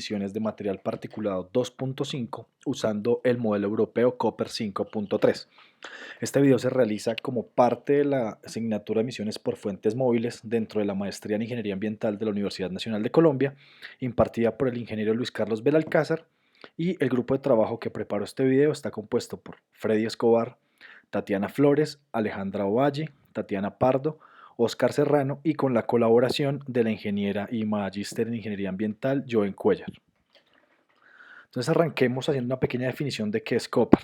emisiones de material particulado 2.5 usando el modelo europeo Copper 5.3. Este video se realiza como parte de la asignatura de emisiones por fuentes móviles dentro de la maestría en Ingeniería Ambiental de la Universidad Nacional de Colombia, impartida por el ingeniero Luis Carlos Belalcázar, y el grupo de trabajo que preparó este video está compuesto por Freddy Escobar, Tatiana Flores, Alejandra Ovalle, Tatiana Pardo, Oscar Serrano y con la colaboración de la ingeniera y magíster en Ingeniería Ambiental, Joen Cuellar. Entonces arranquemos haciendo una pequeña definición de qué es Copper.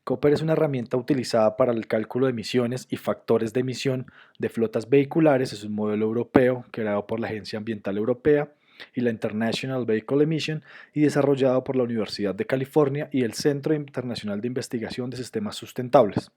Copper es una herramienta utilizada para el cálculo de emisiones y factores de emisión de flotas vehiculares. Es un modelo europeo creado por la Agencia Ambiental Europea y la International Vehicle Emission y desarrollado por la Universidad de California y el Centro Internacional de Investigación de Sistemas Sustentables.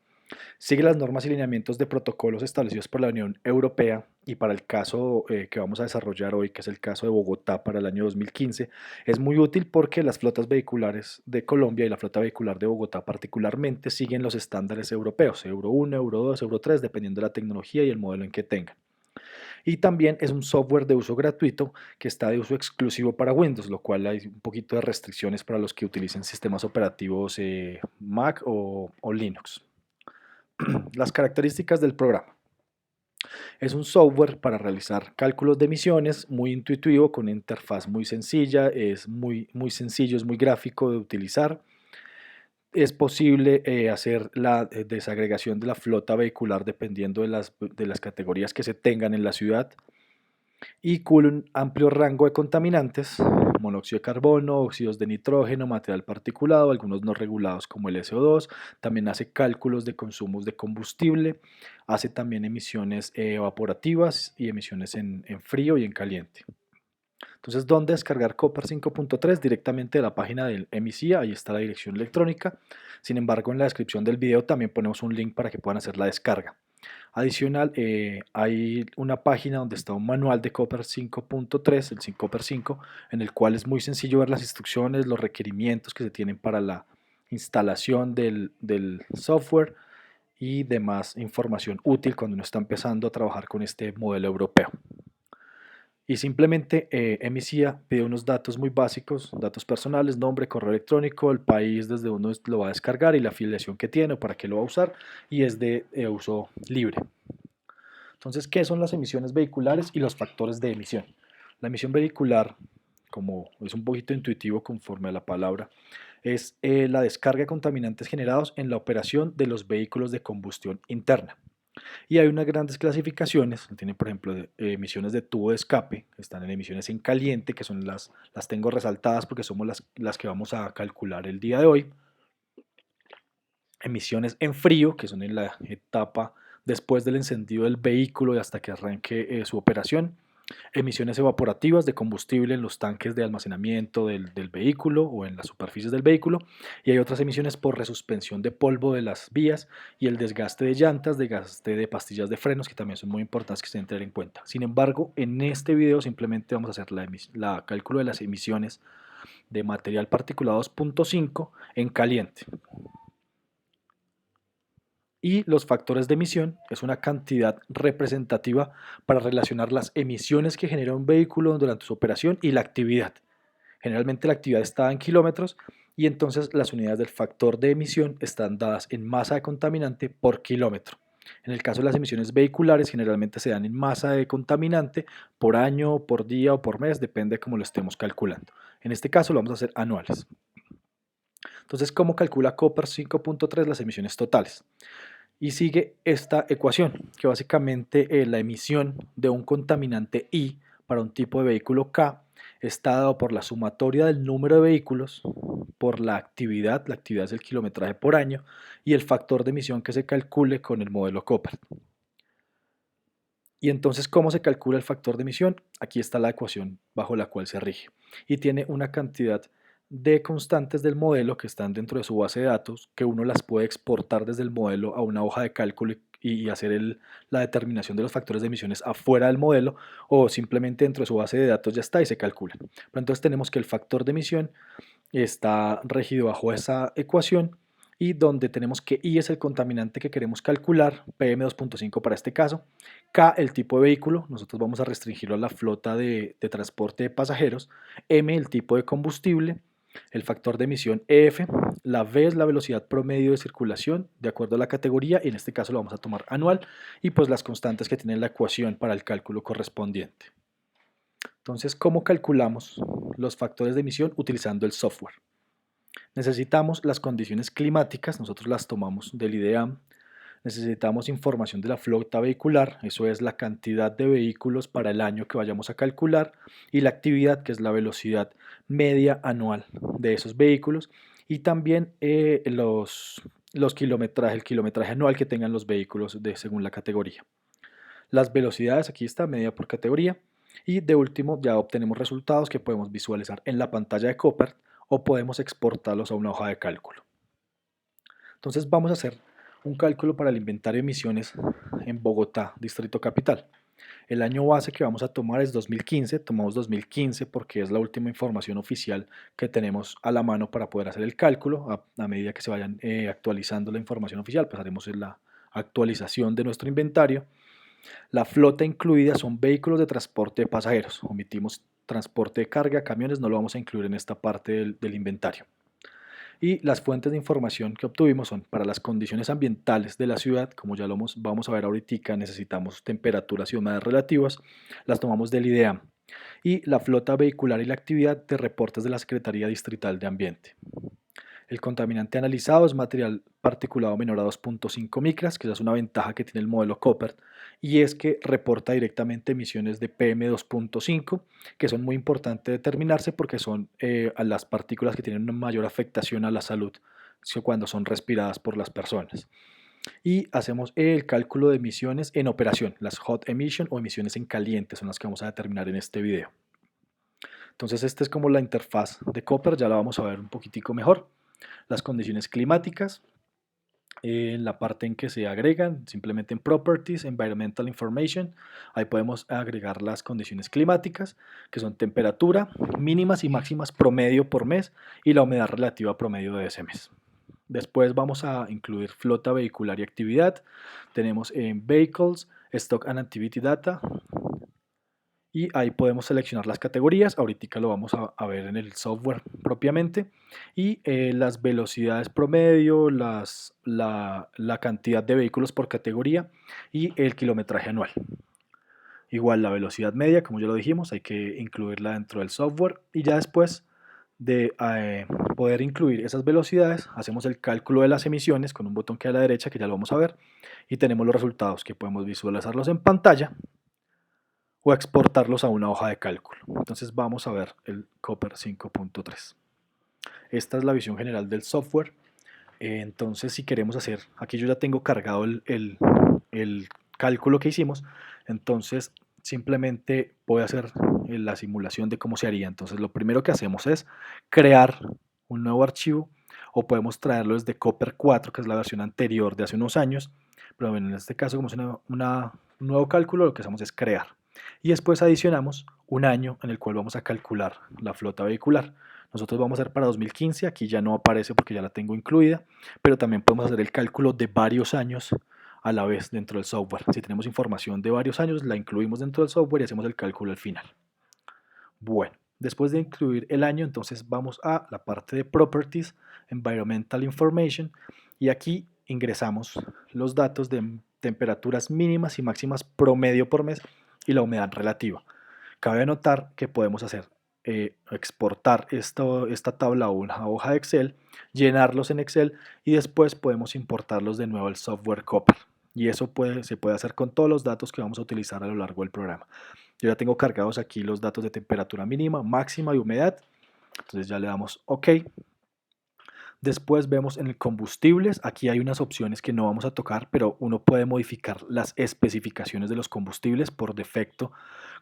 Sigue las normas y lineamientos de protocolos establecidos por la Unión Europea y para el caso que vamos a desarrollar hoy, que es el caso de Bogotá para el año 2015, es muy útil porque las flotas vehiculares de Colombia y la flota vehicular de Bogotá particularmente siguen los estándares europeos, Euro 1, Euro 2, Euro 3, dependiendo de la tecnología y el modelo en que tengan. Y también es un software de uso gratuito que está de uso exclusivo para Windows, lo cual hay un poquito de restricciones para los que utilicen sistemas operativos Mac o Linux. Las características del programa. Es un software para realizar cálculos de emisiones, muy intuitivo, con una interfaz muy sencilla, es muy sencillo, es muy gráfico de utilizar. Es posible hacer la desagregación de la flota vehicular dependiendo de las categorías que se tengan en la ciudad y cubre un amplio rango de contaminantes, monóxido de carbono, óxidos de nitrógeno, material particulado, algunos no regulados como el SO2, también hace cálculos de consumos de combustible, hace también emisiones evaporativas y emisiones en frío y en caliente. Entonces, ¿dónde descargar Copper 5.3? Directamente de la página del MICIA, ahí está la dirección electrónica. Sin embargo, en la descripción del video también ponemos un link para que puedan hacer la descarga. Adicional, hay una página donde está un manual de Copper 5.3, el Copper 5, en el cual es muy sencillo ver las instrucciones, los requerimientos que se tienen para la instalación del software y demás información útil cuando uno está empezando a trabajar con este modelo europeo. Y simplemente MICIA pide unos datos muy básicos, datos personales, nombre, correo electrónico, el país desde uno lo va a descargar y la afiliación que tiene o para qué lo va a usar, y es de uso libre. Entonces, ¿qué son las emisiones vehiculares y los factores de emisión? La emisión vehicular, como es un poquito intuitivo conforme a la palabra, es la descarga de contaminantes generados en la operación de los vehículos de combustión interna. Y hay unas grandes clasificaciones, tienen por ejemplo emisiones de tubo de escape, están en emisiones en caliente, que son las tengo resaltadas porque somos las que vamos a calcular el día de hoy. Emisiones en frío, que son en la etapa después del encendido del vehículo y hasta que arranque su operación. Emisiones evaporativas de combustible en los tanques de almacenamiento del vehículo o en las superficies del vehículo. Y hay otras emisiones por resuspensión de polvo de las vías y el desgaste de llantas, desgaste de pastillas de frenos, que también son muy importantes que se deben tener en cuenta. Sin embargo, en este video simplemente vamos a hacer la cálculo de las emisiones de material particulado 2.5 en caliente. Y los factores de emisión es una cantidad representativa para relacionar las emisiones que genera un vehículo durante su operación y la actividad. Generalmente la actividad está en kilómetros y entonces las unidades del factor de emisión están dadas en masa de contaminante por kilómetro. En el caso de las emisiones vehiculares generalmente se dan en masa de contaminante por año, por día o por mes, depende de cómo lo estemos calculando. En este caso lo vamos a hacer anuales. Entonces, ¿cómo calcula Copper 5.3 las emisiones totales? Y sigue esta ecuación, que básicamente la emisión de un contaminante I para un tipo de vehículo K está dado por la sumatoria del número de vehículos, por la actividad es el kilometraje por año, y el factor de emisión que se calcule con el modelo Copper. Y entonces, ¿cómo se calcula el factor de emisión? Aquí está la ecuación bajo la cual se rige. Y tiene una cantidad de constantes del modelo que están dentro de su base de datos, que uno las puede exportar desde el modelo a una hoja de cálculo y hacer la determinación de los factores de emisiones afuera del modelo, o simplemente dentro de su base de datos ya está y se calcula. Pero entonces tenemos que el factor de emisión está regido bajo esa ecuación y donde tenemos que I es el contaminante que queremos calcular, PM2.5 para este caso, K el tipo de vehículo, nosotros vamos a restringirlo a la flota de transporte de pasajeros, M el tipo de combustible, el factor de emisión EF, la V es la velocidad promedio de circulación de acuerdo a la categoría y en este caso lo vamos a tomar anual y pues las constantes que tiene la ecuación para el cálculo correspondiente. Entonces, ¿cómo calculamos los factores de emisión utilizando el software? Necesitamos las condiciones climáticas, nosotros las tomamos del IDEAM. Necesitamos información de la flota vehicular, eso es la cantidad de vehículos para el año que vayamos a calcular, y la actividad, que es la velocidad media anual de esos vehículos, y también los kilometrajes, el kilometraje anual que tengan los vehículos según la categoría. Las velocidades, aquí está, media por categoría. Y de último ya obtenemos resultados que podemos visualizar en la pantalla de Copert o podemos exportarlos a una hoja de cálculo. Entonces vamos a hacer un cálculo para el inventario de emisiones en Bogotá, Distrito Capital. El año base que vamos a tomar es 2015, tomamos 2015 porque es la última información oficial que tenemos a la mano para poder hacer el cálculo. A medida que se vayan actualizando la información oficial, pues haremos la actualización de nuestro inventario. La flota incluida son vehículos de transporte de pasajeros. Omitimos transporte de carga, camiones, no lo vamos a incluir en esta parte del inventario. Y las fuentes de información que obtuvimos son para las condiciones ambientales de la ciudad, como ya lo vamos a ver ahorita, necesitamos temperaturas y humedades relativas, las tomamos del IDEAM. Y la flota vehicular y la actividad de reportes de la Secretaría Distrital de Ambiente. El contaminante analizado es material particulado menor a 2.5 micras, que esa es una ventaja que tiene el modelo Copert, y es que reporta directamente emisiones de PM2.5, que son muy importantes determinarse porque son las partículas que tienen una mayor afectación a la salud cuando son respiradas por las personas. Y hacemos el cálculo de emisiones en operación, las hot emission o emisiones en caliente son las que vamos a determinar en este video. Entonces esta es como la interfaz de Copert, ya la vamos a ver un poquitico mejor. Las condiciones climáticas, en la parte en que se agregan, simplemente en Properties, Environmental Information, ahí podemos agregar las condiciones climáticas, que son temperatura, mínimas y máximas promedio por mes y la humedad relativa promedio de ese mes. Después vamos a incluir flota vehicular y actividad, tenemos en Vehicles, Stock and Activity Data, y ahí podemos seleccionar las categorías, ahorita lo vamos a ver en el software propiamente, y las velocidades promedio, la cantidad de vehículos por categoría y el kilometraje anual. Igual la velocidad media, como ya lo dijimos, hay que incluirla dentro del software y ya después de poder incluir esas velocidades, hacemos el cálculo de las emisiones con un botón que hay a la derecha, que ya lo vamos a ver, y tenemos los resultados que podemos visualizarlos en pantalla o exportarlos a una hoja de cálculo. Entonces vamos a ver el Copert 5.3. Esta es la visión general del software. Entonces si queremos hacer, aquí yo ya tengo cargado el cálculo que hicimos, entonces simplemente voy a hacer la simulación de cómo se haría. Entonces lo primero que hacemos es crear un nuevo archivo o podemos traerlo desde Copert 4, que es la versión anterior de hace unos años, pero bueno, en este caso como es un nuevo cálculo, lo que hacemos es crear. Y después adicionamos un año en el cual vamos a calcular la flota vehicular. Nosotros vamos a hacer para 2015, aquí ya no aparece porque ya la tengo incluida, pero también podemos hacer el cálculo de varios años a la vez dentro del software. Si tenemos información de varios años, la incluimos dentro del software y hacemos el cálculo al final. Bueno, después de incluir el año, entonces vamos a la parte de Properties, Environmental Information, y aquí ingresamos los datos de temperaturas mínimas y máximas promedio por mes y la humedad relativa. Cabe notar que podemos hacer exportar esta tabla a una hoja de Excel, llenarlos en Excel y después podemos importarlos de nuevo al software Copert. Y eso se puede hacer con todos los datos que vamos a utilizar a lo largo del programa. Yo ya tengo cargados aquí los datos de temperatura mínima, máxima y humedad. Entonces ya le damos OK. Después vemos en el combustibles, aquí hay unas opciones que no vamos a tocar, pero uno puede modificar las especificaciones de los combustibles por defecto.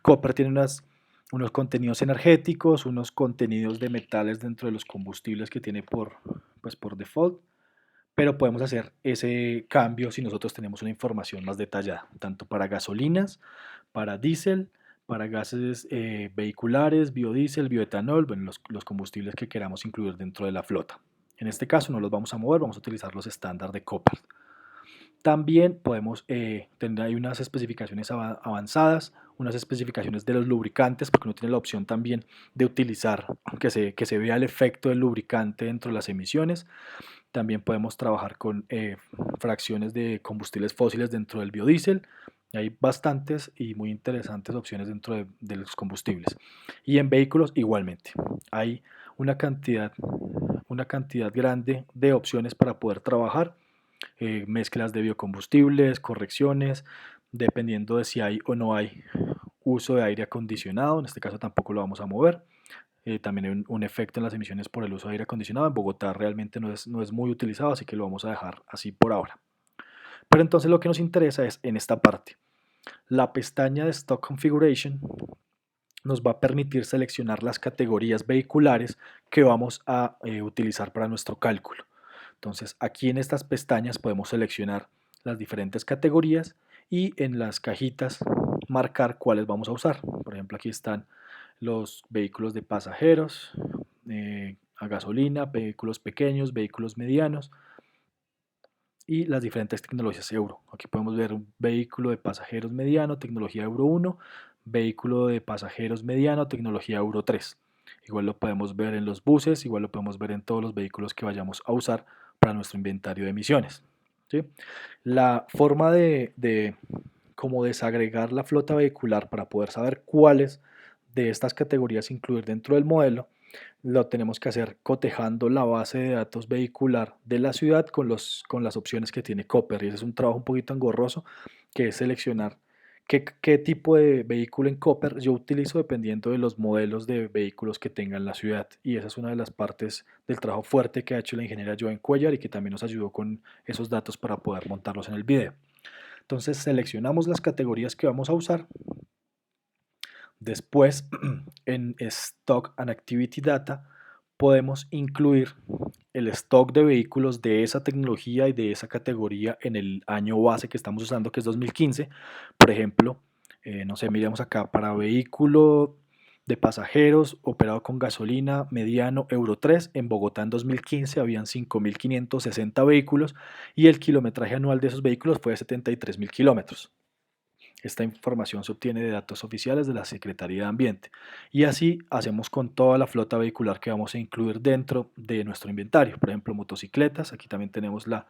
Copert tiene unos contenidos energéticos, unos contenidos de metales dentro de los combustibles que tiene por default, pero podemos hacer ese cambio si nosotros tenemos una información más detallada, tanto para gasolinas, para diésel, para gases vehiculares, biodiesel, bioetanol, bueno, los combustibles que queramos incluir dentro de la flota. En este caso no los vamos a mover, vamos a utilizar los estándar de Copper. También podemos tener ahí unas especificaciones avanzadas, unas especificaciones de los lubricantes, porque uno tiene la opción también de utilizar que se vea el efecto del lubricante dentro de las emisiones. También podemos trabajar con fracciones de combustibles fósiles dentro del biodiesel. Hay bastantes y muy interesantes opciones dentro de los combustibles. Y en vehículos igualmente. Hay una cantidad grande de opciones para poder trabajar. Mezclas de biocombustibles, correcciones, dependiendo de si hay o no hay uso de aire acondicionado. En este caso tampoco lo vamos a mover. También hay un efecto en las emisiones por el uso de aire acondicionado. En Bogotá realmente no es muy utilizado, así que lo vamos a dejar así por ahora. Pero entonces lo que nos interesa es en esta parte. La pestaña de Stock Configuration nos va a permitir seleccionar las categorías vehiculares que vamos a utilizar para nuestro cálculo. Entonces aquí en estas pestañas podemos seleccionar las diferentes categorías y en las cajitas marcar cuáles vamos a usar. Por ejemplo, aquí están los vehículos de pasajeros, a gasolina, vehículos pequeños, vehículos medianos y las diferentes tecnologías Euro. Aquí podemos ver un vehículo de pasajeros mediano, tecnología Euro 1, vehículo de pasajeros mediano, tecnología Euro 3. Igual lo podemos ver en los buses, igual lo podemos ver en todos los vehículos que vayamos a usar para nuestro inventario de emisiones. ¿Sí? La forma de como desagregar la flota vehicular para poder saber cuáles de estas categorías incluir dentro del modelo lo tenemos que hacer cotejando la base de datos vehicular de la ciudad con las opciones que tiene Copper. Y ese es un trabajo un poquito engorroso, que es seleccionar qué tipo de vehículo en Copper yo utilizo dependiendo de los modelos de vehículos que tenga en la ciudad. Y esa es una de las partes del trabajo fuerte que ha hecho la ingeniera Joan Cuellar y que también nos ayudó con esos datos para poder montarlos en el video. Entonces seleccionamos las categorías que vamos a usar. Después, en Stock and Activity Data, podemos incluir el stock de vehículos de esa tecnología y de esa categoría en el año base que estamos usando, que es 2015. Por ejemplo, no sé, miremos acá para vehículo de pasajeros operado con gasolina mediano Euro 3. En Bogotá en 2015 habían 5.560 vehículos y el kilometraje anual de esos vehículos fue de 73.000 kilómetros. Esta información se obtiene de datos oficiales de la Secretaría de Ambiente. Y así hacemos con toda la flota vehicular que vamos a incluir dentro de nuestro inventario. Por ejemplo, motocicletas. Aquí también tenemos la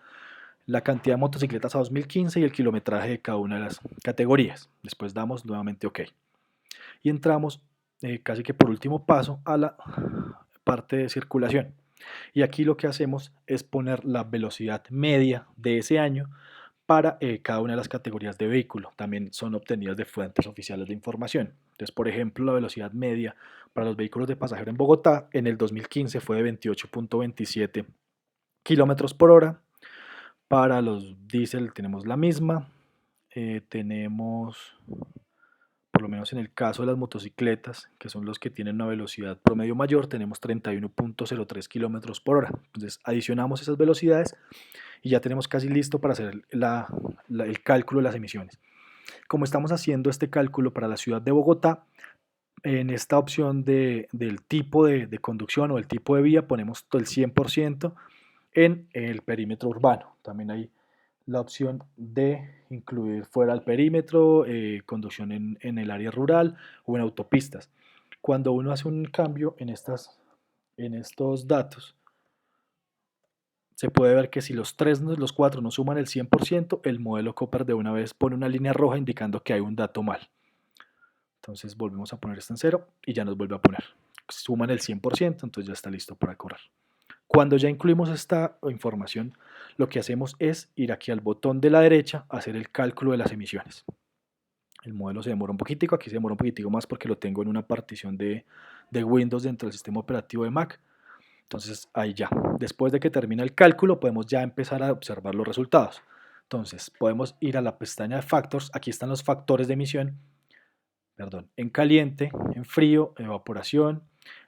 cantidad de motocicletas a 2015 y el kilometraje de cada una de las categorías. Después damos nuevamente OK. Y entramos casi que por último paso a la parte de circulación. Y aquí lo que hacemos es poner la velocidad media de ese año para cada una de las categorías de vehículo. También son obtenidas de fuentes oficiales de información. Entonces, por ejemplo, la velocidad media para los vehículos de pasajero en Bogotá en el 2015 fue de 28.27 kilómetros por hora. Para los diésel tenemos la misma. Tenemos, por lo menos en el caso de las motocicletas, que son los que tienen una velocidad promedio mayor, tenemos 31.03 kilómetros por hora. Entonces, adicionamos esas velocidades y ya tenemos casi listo para hacer el cálculo de las emisiones. Como estamos haciendo este cálculo para la ciudad de Bogotá, en esta opción del tipo de conducción o el tipo de vía ponemos el 100% en el perímetro urbano. También hay la opción de incluir fuera del perímetro, conducción en el área rural o en autopistas. Cuando uno hace un cambio en estos datos, se puede ver que si los cuatro no suman el 100%, el modelo Copper de una vez pone una línea roja indicando que hay un dato mal. Entonces volvemos a poner esto en 0 y ya nos vuelve a poner. Suman el 100%, entonces ya está listo para correr. Cuando ya incluimos esta información, lo que hacemos es ir aquí al botón de la derecha a hacer el cálculo de las emisiones. El modelo se demora un poquitico, aquí se demora un poquitico más porque lo tengo en una partición de Windows dentro del sistema operativo de Mac. Entonces ahí ya, después de que termine el cálculo, podemos ya empezar a observar los resultados. Entonces podemos ir a la pestaña de Factors, aquí están los factores de emisión, perdón, en caliente, en frío, evaporación,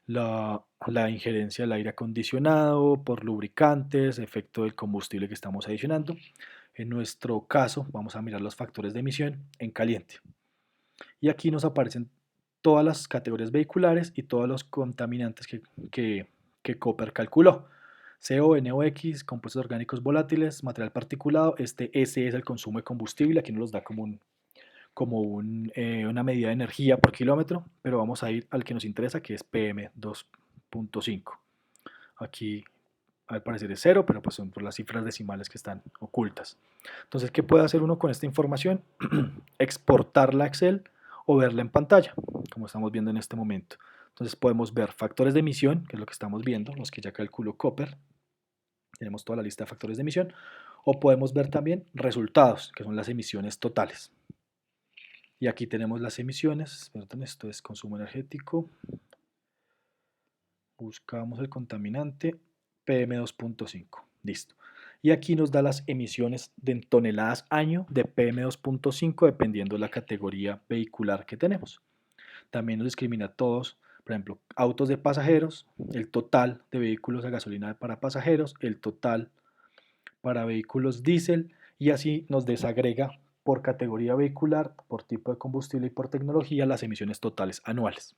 la injerencia del aire acondicionado, por lubricantes, efecto del combustible que estamos adicionando. En nuestro caso, vamos a mirar los factores de emisión en caliente. Y aquí nos aparecen todas las categorías vehiculares y todos los contaminantes que Copper calculó. CO, NOx, compuestos orgánicos volátiles, material particulado. Este S es el consumo de combustible. Aquí nos los da una medida de energía por kilómetro, pero vamos a ir al que nos interesa, que es PM2.5. Aquí al parecer es cero, pero pues son por las cifras decimales que están ocultas. Entonces, ¿qué puede hacer uno con esta información? Exportarla a Excel o verla en pantalla, como estamos viendo en este momento. Entonces podemos ver factores de emisión, que es lo que estamos viendo, los que ya calculó Copper. Tenemos toda la lista de factores de emisión. O podemos ver también resultados, que son las emisiones totales. Y aquí tenemos las emisiones, perdón, esto es consumo energético. Buscamos el contaminante PM2.5, listo. Y aquí nos da las emisiones de toneladas año de PM2.5 dependiendo de la categoría vehicular que tenemos. También nos discrimina todos, por ejemplo, autos de pasajeros, el total de vehículos a gasolina para pasajeros, el total para vehículos diésel, y así nos desagrega por categoría vehicular, por tipo de combustible y por tecnología las emisiones totales anuales.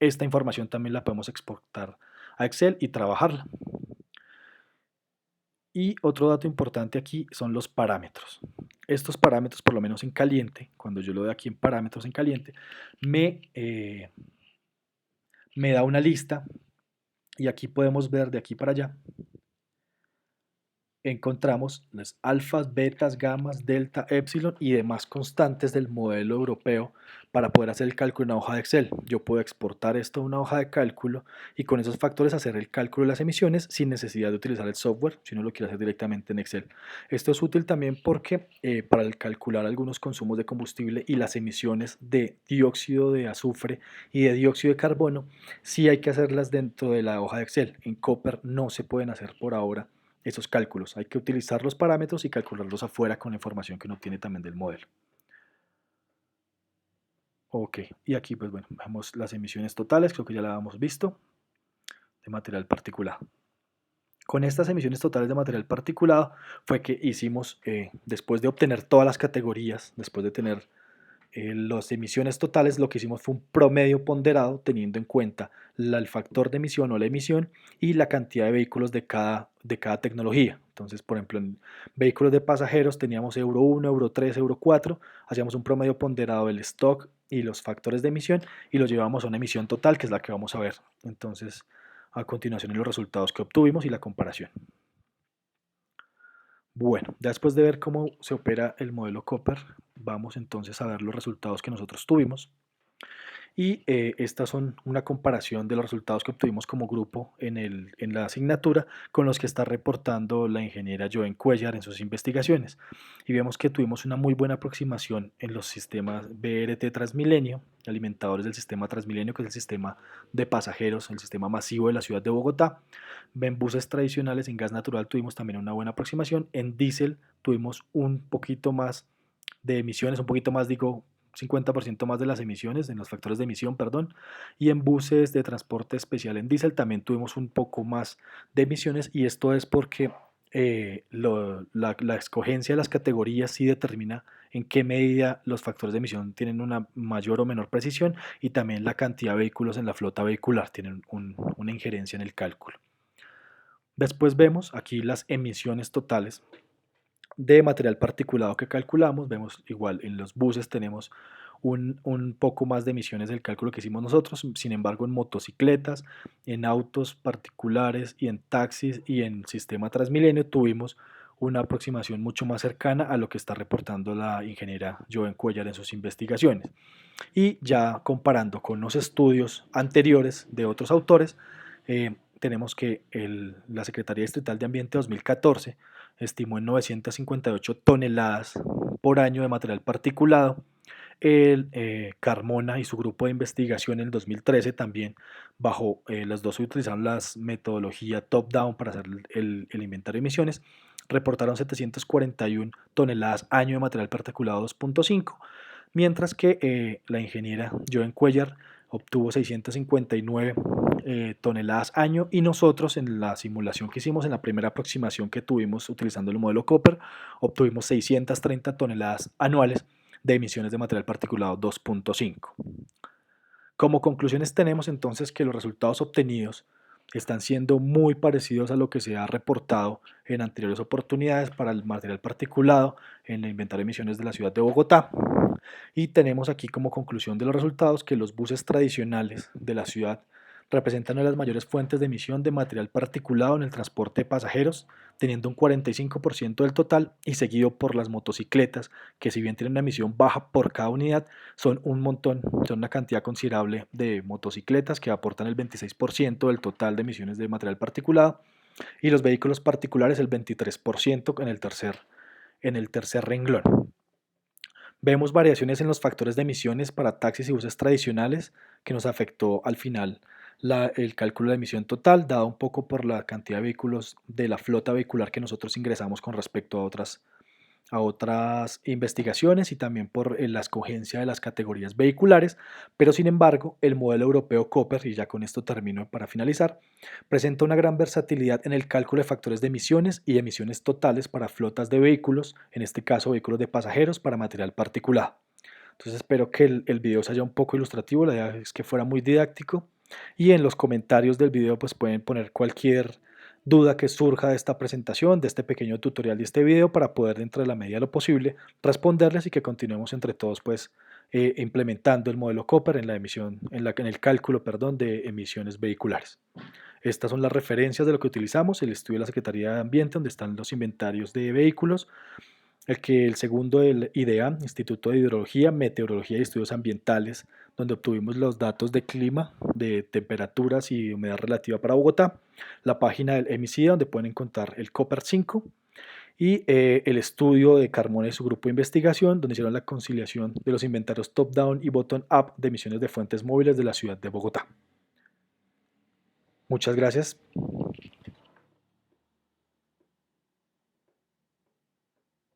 Esta información también la podemos exportar a Excel y trabajarla. Y otro dato importante aquí son los parámetros. Estos parámetros, por lo menos en caliente, cuando yo lo doy aquí en parámetros en caliente, me da una lista, y aquí podemos ver de aquí para allá, encontramos las alfas, betas, gamas, delta, epsilon y demás constantes del modelo europeo para poder hacer el cálculo en una hoja de Excel. Yo puedo exportar esto a una hoja de cálculo y con esos factores hacer el cálculo de las emisiones sin necesidad de utilizar el software, si uno lo quiere hacer directamente en Excel. Esto es útil también porque para calcular algunos consumos de combustible y las emisiones de dióxido de azufre y de dióxido de carbono, sí hay que hacerlas dentro de la hoja de Excel. En Copper no se pueden hacer por ahora esos cálculos. Hay que utilizar los parámetros y calcularlos afuera con la información que uno tiene también del modelo. Ok, y aquí pues bueno, vemos las emisiones totales, creo que ya la habíamos visto, de material particulado. Con estas emisiones totales de material particulado fue que hicimos, después de obtener todas las categorías, después de tener las emisiones totales, lo que hicimos fue un promedio ponderado teniendo en cuenta el factor de emisión o la emisión y la cantidad de vehículos de cada tecnología. Entonces, por ejemplo, en vehículos de pasajeros teníamos Euro 1, Euro 3, Euro 4, hacíamos un promedio ponderado del stock y los factores de emisión y los llevamos a una emisión total, que es la que vamos a ver entonces a continuación en los resultados que obtuvimos y la comparación. Bueno, ya después de ver cómo se opera el modelo Copper, vamos entonces a ver los resultados que nosotros tuvimos. Y estas son una comparación de los resultados que obtuvimos como grupo en la asignatura con los que está reportando la ingeniera Joen Cuellar en sus investigaciones. Y vemos que tuvimos una muy buena aproximación en los sistemas BRT Transmilenio, alimentadores del sistema Transmilenio, que es el sistema de pasajeros, el sistema masivo de la ciudad de Bogotá. En buses tradicionales en gas natural tuvimos también una buena aproximación. En diésel tuvimos un poquito más de emisiones, un poquito más, digo, 50% más de las emisiones, en los factores de emisión, perdón, y en buses de transporte especial en diésel también tuvimos un poco más de emisiones, y esto es porque la escogencia de las categorías sí determina en qué medida los factores de emisión tienen una mayor o menor precisión, y también la cantidad de vehículos en la flota vehicular tienen una injerencia en el cálculo. Después vemos aquí las emisiones totales de material particulado que calculamos. Vemos igual en los buses tenemos un poco más de emisiones del cálculo que hicimos nosotros. Sin embargo, en motocicletas, en autos particulares y en taxis y en sistema Transmilenio tuvimos una aproximación mucho más cercana a lo que está reportando la ingeniera Joen Cuellar en sus investigaciones. Y ya comparando con los estudios anteriores de otros autores, tenemos que la Secretaría Distrital de Ambiente 2014 estimó en 958 toneladas por año de material particulado. Carmona y su grupo de investigación en el 2013 también, bajo los dos utilizaron la metodología top-down para hacer el inventario de emisiones, reportaron 741 toneladas año de material particulado 2.5, mientras que la ingeniera Joen Cuellar obtuvo 659 toneladas año, y nosotros en la simulación que hicimos, en la primera aproximación que tuvimos utilizando el modelo Copper, obtuvimos 630 toneladas anuales de emisiones de material particulado 2.5. Como conclusiones tenemos entonces que los resultados obtenidos están siendo muy parecidos a lo que se ha reportado en anteriores oportunidades para el material particulado en el inventario de emisiones de la ciudad de Bogotá. Y tenemos aquí como conclusión de los resultados que los buses tradicionales de la ciudad representan una de las mayores fuentes de emisión de material particulado en el transporte de pasajeros, teniendo un 45% del total, y seguido por las motocicletas, que si bien tienen una emisión baja por cada unidad, son un montón, son una cantidad considerable de motocicletas que aportan el 26% del total de emisiones de material particulado, y los vehículos particulares el 23% en el tercer renglón. Vemos variaciones en los factores de emisiones para taxis y buses tradicionales que nos afectó al final el cálculo de emisión total, dado un poco por la cantidad de vehículos de la flota vehicular que nosotros ingresamos con respecto a otras investigaciones y también por la escogencia de las categorías vehiculares, pero sin embargo el modelo europeo Cooper, y ya con esto termino para finalizar, presenta una gran versatilidad en el cálculo de factores de emisiones y emisiones totales para flotas de vehículos, en este caso vehículos de pasajeros para material particulado. Entonces espero que el video sea un poco ilustrativo, la idea es que fuera muy didáctico, y en los comentarios del video pues pueden poner cualquier duda que surja de esta presentación, de este pequeño tutorial y este video, para poder dentro de la medida de lo posible responderles y que continuemos entre todos pues implementando el modelo Cooper en la emisión, en el cálculo, perdón, de emisiones vehiculares. Estas son las referencias de lo que utilizamos: el estudio de la Secretaría de Ambiente, donde están los inventarios de vehículos; el segundo, el IDEA, Instituto de Hidrología, Meteorología y Estudios Ambientales, donde obtuvimos los datos de clima, de temperaturas y humedad relativa para Bogotá; la página del EMICIDA, donde pueden encontrar el Cooper 5; y el estudio de Carmona y su grupo de investigación, donde hicieron la conciliación de los inventarios top-down y bottom-up de emisiones de fuentes móviles de la ciudad de Bogotá. Muchas gracias.